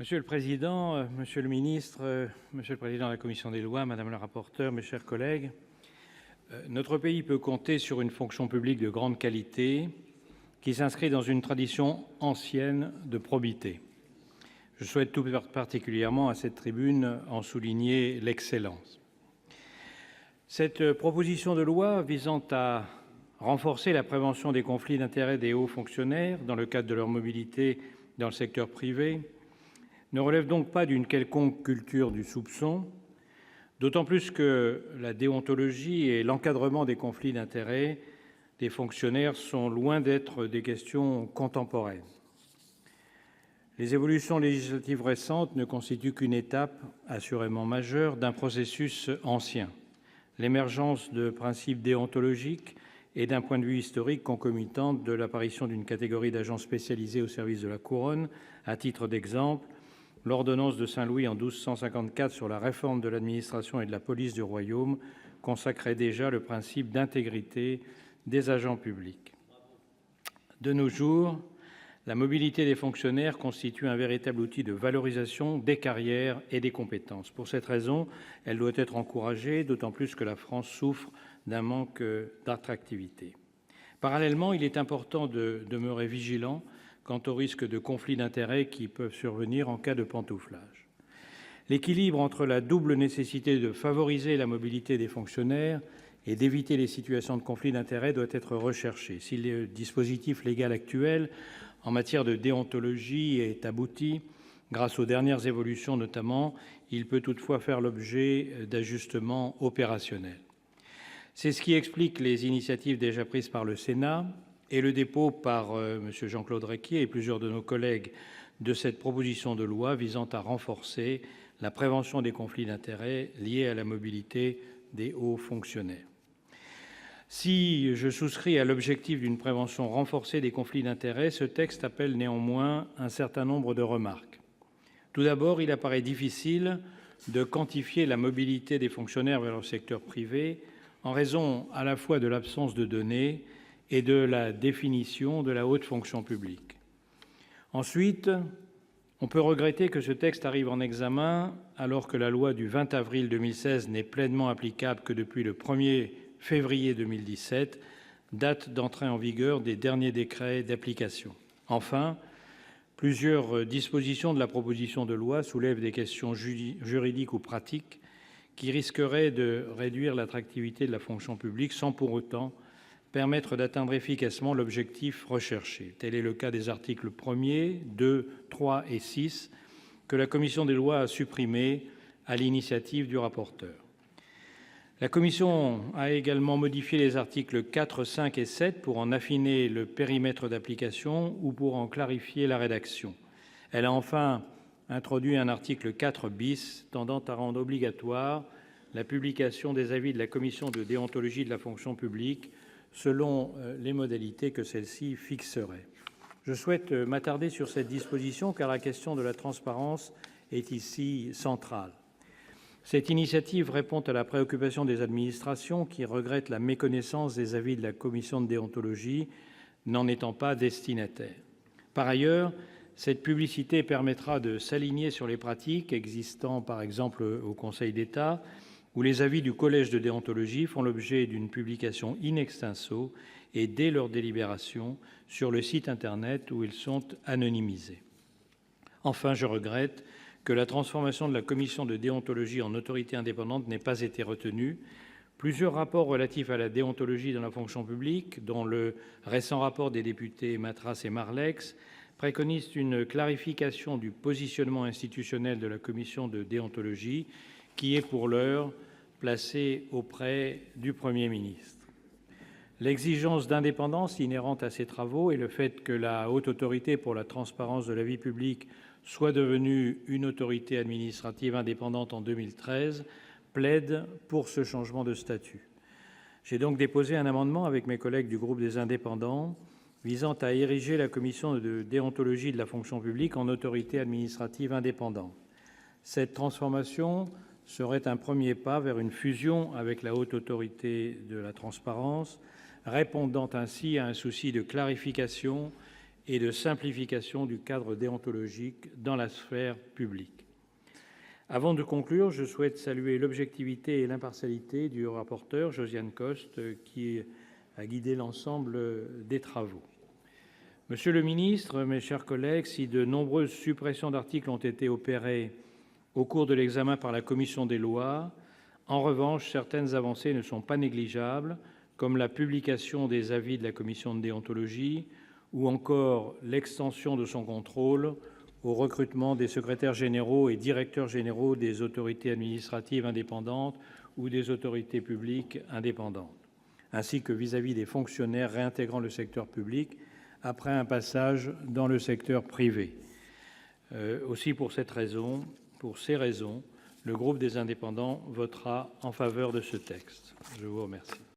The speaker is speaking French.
Monsieur le président, monsieur le ministre, monsieur le président de la commission des lois, madame la rapporteure, mes chers collègues, notre pays peut compter sur une fonction publique de grande qualité qui s'inscrit dans une tradition ancienne de probité. Je souhaite tout particulièrement à cette tribune en souligner l'excellence. Cette proposition de loi visant à renforcer la prévention des conflits d'intérêts des hauts fonctionnaires dans le cadre de leur mobilité dans le secteur privé ne relève donc pas d'une quelconque culture du soupçon, d'autant plus que la déontologie et l'encadrement des conflits d'intérêts des fonctionnaires sont loin d'être des questions contemporaines. Les évolutions législatives récentes ne constituent qu'une étape assurément majeure d'un processus ancien. L'émergence de principes déontologiques et d'un point de vue historique concomitante de l'apparition d'une catégorie d'agents spécialisés au service de la couronne. À titre d'exemple, l'ordonnance de Saint-Louis en 1254 sur la réforme de l'administration et de la police du royaume consacrait déjà le principe d'intégrité des agents publics. De nos jours, la mobilité des fonctionnaires constitue un véritable outil de valorisation des carrières et des compétences. Pour cette raison, elle doit être encouragée, d'autant plus que la France souffre d'un manque d'attractivité. Parallèlement, il est important de demeurer vigilant quant aux risques de conflits d'intérêts qui peuvent survenir en cas de pantouflage. L'équilibre entre la double nécessité de favoriser la mobilité des fonctionnaires et d'éviter les situations de conflit d'intérêts doit être recherché. Si le dispositif légal actuel en matière de déontologie est abouti, grâce aux dernières évolutions notamment, il peut toutefois faire l'objet d'ajustements opérationnels. C'est ce qui explique les initiatives déjà prises par le Sénat et le dépôt par M. Jean-Claude Requier et plusieurs de nos collègues de cette proposition de loi visant à renforcer la prévention des conflits d'intérêts liés à la mobilité des hauts fonctionnaires. Si je souscris à l'objectif d'une prévention renforcée des conflits d'intérêts, ce texte appelle néanmoins un certain nombre de remarques. Tout d'abord, il apparaît difficile de quantifier la mobilité des fonctionnaires vers le secteur privé en raison à la fois de l'absence de données et de la définition de la haute fonction publique. Ensuite, on peut regretter que ce texte arrive en examen alors que la loi du 20 avril 2016 n'est pleinement applicable que depuis le 1er février 2017, date d'entrée en vigueur des derniers décrets d'application. Enfin, plusieurs dispositions de la proposition de loi soulèvent des questions juridiques ou pratiques qui risqueraient de réduire l'attractivité de la fonction publique sans pour autant permettre d'atteindre efficacement l'objectif recherché. Tel est le cas des articles 1er, 2, 3 et 6 que la commission des lois a supprimés à l'initiative du rapporteur. La commission a également modifié les articles 4, 5 et 7 pour en affiner le périmètre d'application ou pour en clarifier la rédaction. Elle a enfin introduit un article 4 bis tendant à rendre obligatoire la publication des avis de la commission de déontologie de la fonction publique selon les modalités que celle-ci fixerait. Je souhaite m'attarder sur cette disposition car la question de la transparence est ici centrale. Cette initiative répond à la préoccupation des administrations qui regrettent la méconnaissance des avis de la commission de déontologie n'en étant pas destinataires. Par ailleurs, cette publicité permettra de s'aligner sur les pratiques existant, par exemple, au Conseil d'État, où les avis du collège de déontologie font l'objet d'une publication in extenso et dès leur délibération sur le site internet où ils sont anonymisés. Enfin, je regrette que la transformation de la commission de déontologie en autorité indépendante n'ait pas été retenue. Plusieurs rapports relatifs à la déontologie dans la fonction publique, dont le récent rapport des députés Matras et Marlex, préconisent une clarification du positionnement institutionnel de la commission de déontologie, qui est pour l'heure placée auprès du Premier ministre. L'exigence d'indépendance inhérente à ces travaux et le fait que la Haute Autorité pour la transparence de la vie publique soit devenue une autorité administrative indépendante en 2013 plaident pour ce changement de statut. J'ai donc déposé un amendement avec mes collègues du groupe des Indépendants visant à ériger la commission de déontologie de la fonction publique en autorité administrative indépendante. Cette transformation serait un premier pas vers une fusion avec la Haute Autorité de la transparence, répondant ainsi à un souci de clarification et de simplification du cadre déontologique dans la sphère publique. Avant de conclure, je souhaite saluer l'objectivité et l'impartialité du rapporteur, Josiane Costes, qui a guidé l'ensemble des travaux. Monsieur le ministre, mes chers collègues, si de nombreuses suppressions d'articles ont été opérées au cours de l'examen par la commission des lois, en revanche, certaines avancées ne sont pas négligeables, comme la publication des avis de la commission de déontologie ou encore l'extension de son contrôle au recrutement des secrétaires généraux et directeurs généraux des autorités administratives indépendantes ou des autorités publiques indépendantes, ainsi que vis-à-vis des fonctionnaires réintégrant le secteur public après un passage dans le secteur privé. Aussi, pour ces raisons, le groupe des Indépendants votera en faveur de ce texte. Je vous remercie.